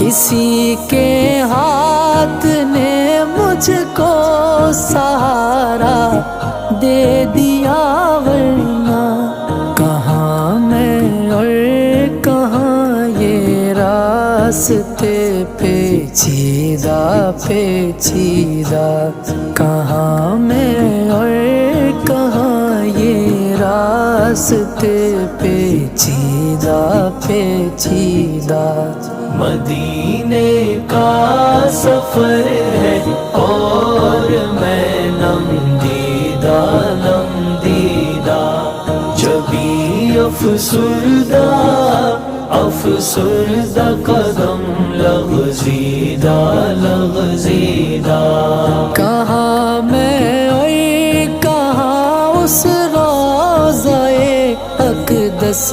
किसी के हाथ ने मुझको सहारा दे दिया, वरना कहाँ मैं और कहाँ ये रास्ते पेचीदा पेचीदा, कहाँ मैं और कहाँ ये रास्ते पेचीदा पेचीदा। मदीने का सफर है और मैं नमदीदा नमदीदा, जबी अफसुरदा अफसुरदा कदम लग़ज़ीदा लग़ज़ीदा। कहाँ मैं और कहाँ उस रोज़ाए अक़दस